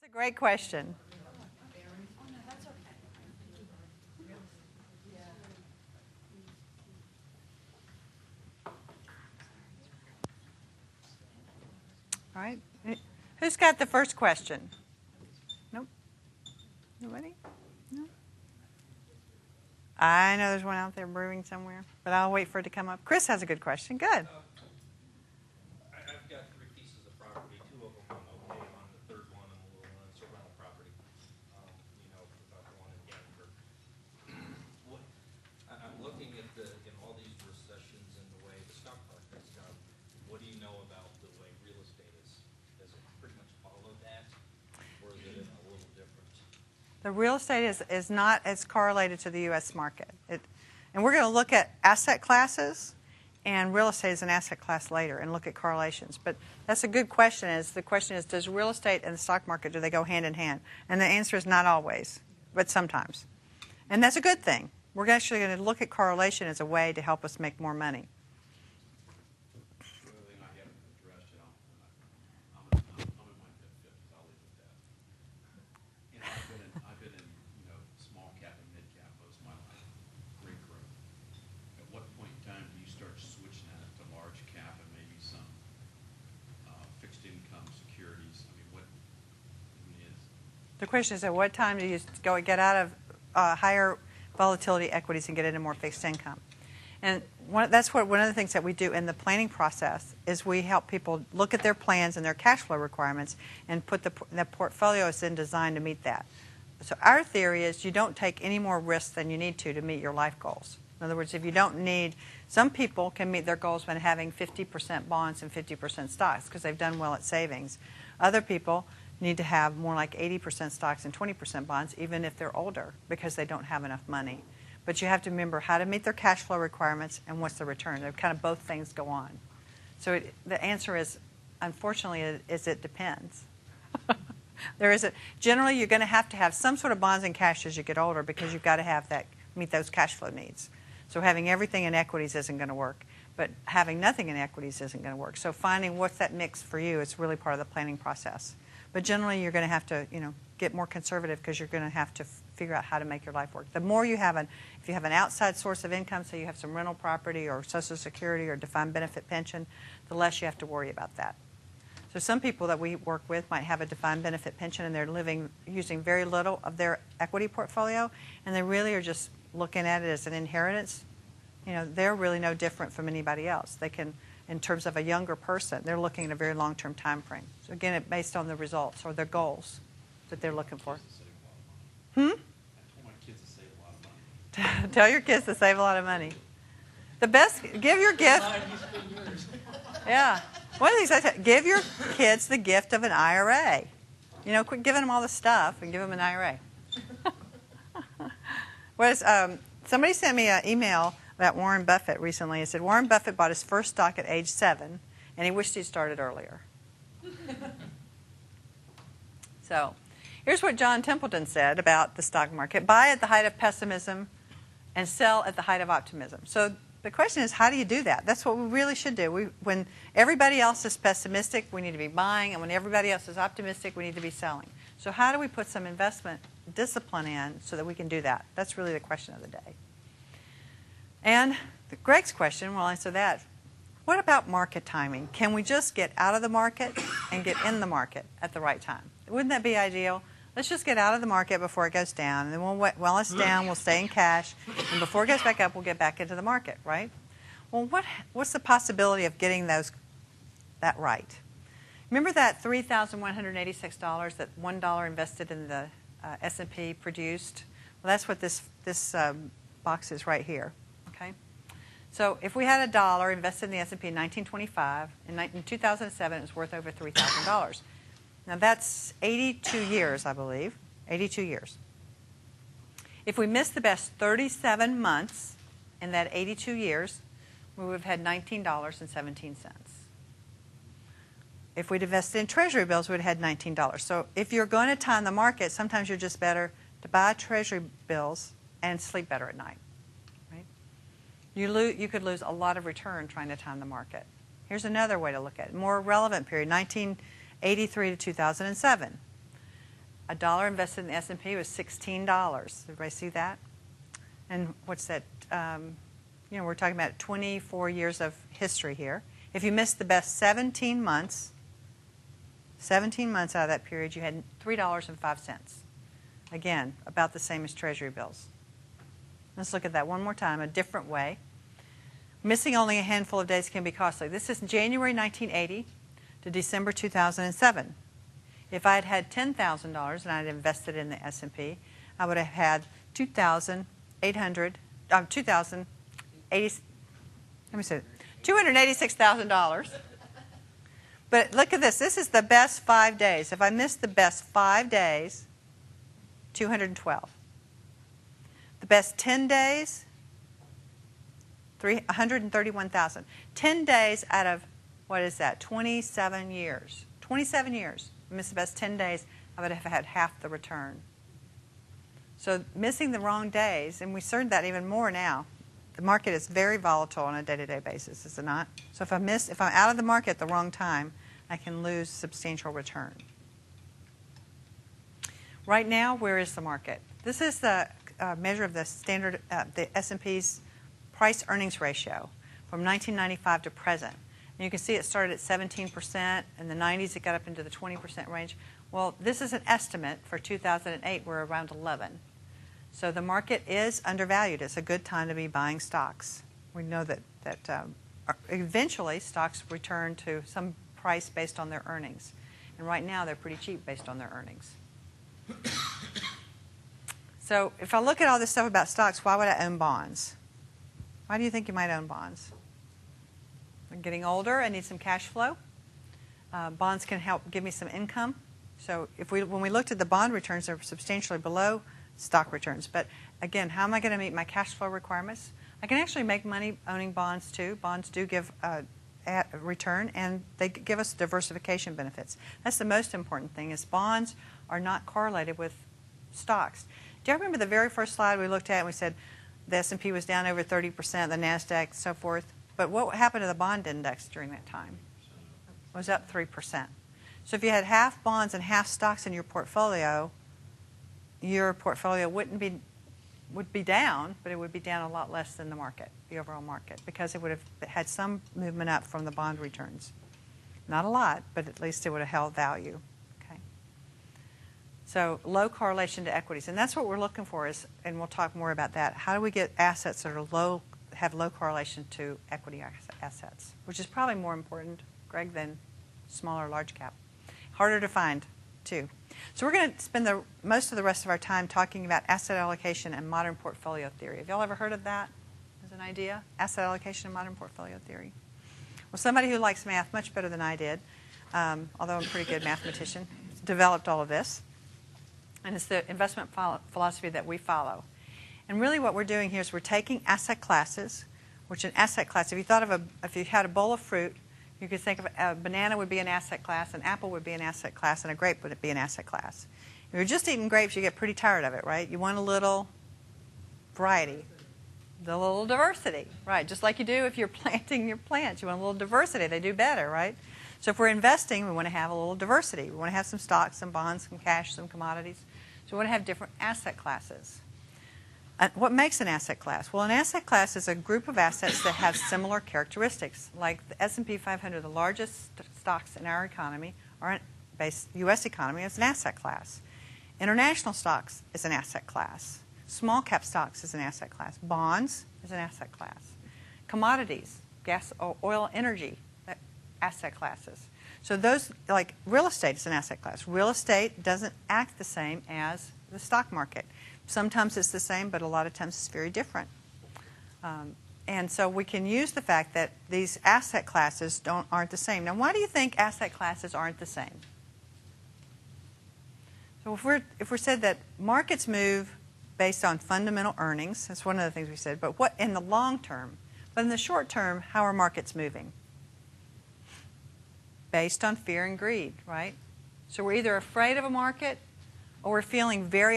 That's a great question. All right. Who's got the first question? Nope. Nobody? No. I know there's one out there brewing somewhere, but I'll wait for it to come up. Chris has a good question. Good. I've got 3 pieces of property. 2 of them I'm okay on. The third one I'm a little uncertain on the property. About the one in Denver. I'm looking at all these recessions and the way the stock market's done. What do you know about the way real estate is? Does it pretty much follow that, or is it a little different? The real estate is not as correlated to the U.S. market. And we're going to look at asset classes and real estate as an asset class later and look at correlations. But that's a good question. The question is, does real estate and the stock market, do they go hand in hand? And the answer is not always, but sometimes. And that's a good thing. We're actually going to look at correlation as a way to help us make more money. The question is, at what time do you get out of higher volatility equities and get into more fixed income? And that's one of the things that we do in the planning process is we help people look at their plans and their cash flow requirements and put the portfolio is then designed to meet that. So our theory is you don't take any more risk than you need to meet your life goals. In other words, if you don't need, some people can meet their goals by having 50% bonds and 50% stocks because they've done well at savings. Other people need to have more like 80% stocks and 20% bonds, even if they're older, because they don't have enough money. But you have to remember how to meet their cash flow requirements and what's the return. They're kind of both things go on. So the answer is, unfortunately, it depends. There isn't. Generally, you're going to have some sort of bonds and cash as you get older because you've got to have that, meet those cash flow needs. So having everything in equities isn't going to work. But having nothing in equities isn't going to work. So finding what's that mix for you is really part of the planning process. But generally, you're going to have to, get more conservative because you're going to have to figure out how to make your life work. The more you have if you have an outside source of income, so you have some rental property or Social Security or defined benefit pension, the less you have to worry about that. So some people that we work with might have a defined benefit pension and they're using very little of their equity portfolio, and they really are just looking at it as an inheritance. They're really no different from anybody else. They can, in terms of a younger person, they're looking at a very long-term time frame. So again, it's based on the results or their goals that they're looking for. I told my kids to save a lot of money. Tell your kids to save a lot of money. The best, give your gift. Yeah. One of these I said, give your kids the gift of an IRA. Quit giving them all the stuff and give them an IRA. Somebody sent me an email about Warren Buffett recently. It said Warren Buffett bought his first stock at age 7, and he wished he'd started earlier. So here's what John Templeton said about the stock market. Buy at the height of pessimism and sell at the height of optimism. So the question is, how do you do that? That's what we really should do. When everybody else is pessimistic, we need to be buying, and when everybody else is optimistic, we need to be selling. So how do we put some investment discipline in so that we can do that? That's really the question of the day. And Greg's question, we'll answer that. What about market timing? Can we just get out of the market and get in the market at the right time? Wouldn't that be ideal? Let's just get out of the market before it goes down. And then while it's down, we'll stay in cash. And before it goes back up, we'll get back into the market, right? Well, what's the possibility of getting that right? Remember that $3,186 that $1 invested in the S&P produced? Well, that's what this box is right here. Okay. So if we had $1 invested in the S&P in 1925, in 2007 it was worth over $3,000. Now that's 82 years, I believe. 82 years. If we missed the best 37 months in that 82 years, we would have had $19.17. If we'd invested in Treasury bills, we would have had $19. So if you're going to time the market, sometimes you're just better to buy Treasury bills and sleep better at night. Right? You could lose a lot of return trying to time the market. Here's another way to look at it. More relevant period, 1983 to 2007. A dollar invested in the S&P was $16. Everybody see that? And what's that? We're talking about 24 years of history here. If you missed the best 17 months out of that period, you had $3.05. Again, about the same as Treasury bills. Let's look at that one more time, a different way. Missing only a handful of days can be costly. This is January 1980 to December 2007. If I had had $10,000 and I had invested in the S&P, I would have had $286,000. But look at this. This is the best 5 days. If I missed the best 5 days, 212. The best 10 days, 131,000. 10 days out of, what is that, 27 years. 27 years. I missed the best 10 days, I would have had half the return. So missing the wrong days, and we learned that even more now. The market is very volatile on a day-to-day basis, is it not? So if I'm out of the market at the wrong time, I can lose substantial return. Right now, where is the market? This is the measure of the standard, the S&P's price-earnings ratio from 1995 to present. And you can see it started at 17%. In the 90s, it got up into the 20% range. Well, this is an estimate. For 2008, we're around 11. So the market is undervalued. It's a good time to be buying stocks. We know that eventually stocks return to some price based on their earnings. And right now, they're pretty cheap based on their earnings. So if I look at all this stuff about stocks, why would I own bonds? Why do you think you might own bonds? I'm getting older. I need some cash flow. Bonds can help give me some income. So when we looked at the bond returns, they're substantially below stock returns. But again, how am I going to meet my cash flow requirements? I can actually make money owning bonds too. Bonds do give a return, and they give us diversification benefits. That's the most important thing, is bonds are not correlated with stocks. Do you remember the very first slide we looked at and we said the S&P was down over 30%, the NASDAQ, so forth? But what happened to the bond index during that time? It was up 3%. So if you had half bonds and half stocks in your portfolio would be down, but it would be down a lot less than the market, the overall market, because it would have had some movement up from the bond returns. Not a lot, but at least it would have held value. Okay. So low correlation to equities, and that's what we're looking for. And we'll talk more about that. How do we get assets that are have low correlation to equity assets, which is probably more important, Greg, than small or large cap. Harder to find, too. So we're going to spend most of the rest of our time talking about asset allocation and modern portfolio theory. Have y'all ever heard of that as an idea? Asset allocation and modern portfolio theory. Well, somebody who likes math much better than I did, although I'm a pretty good mathematician, developed all of this. And it's the investment philosophy that we follow. And really what we're doing here is we're taking asset classes, which an asset class, if you had a bowl of fruit, you could think of a banana would be an asset class, an apple would be an asset class, and a grape would be an asset class. If you're just eating grapes, you get pretty tired of it, right? You want a little variety, a little diversity, right? Just like you do if you're planting your plants. You want a little diversity. They do better, right? So if we're investing, we want to have a little diversity. We want to have some stocks, some bonds, some cash, some commodities. So we want to have different asset classes. What makes an asset class? Well, an asset class is a group of assets that have similar characteristics. Like the S&P 500, the largest stocks in our economy, U.S. economy, is an asset class. International stocks is an asset class. Small cap stocks is an asset class. Bonds is an asset class. Commodities, gas, oil, energy, asset classes. So those, like real estate is an asset class. Real estate doesn't act the same as the stock market. Sometimes it's the same, but a lot of times it's very different. And so we can use the fact that these asset classes aren't the same. Now, why do you think asset classes aren't the same? So if we're said that markets move based on fundamental earnings, that's one of the things we said, but what in the long term? But in the short term, how are markets moving? Based on fear and greed, right? So we're either afraid of a market or we're feeling very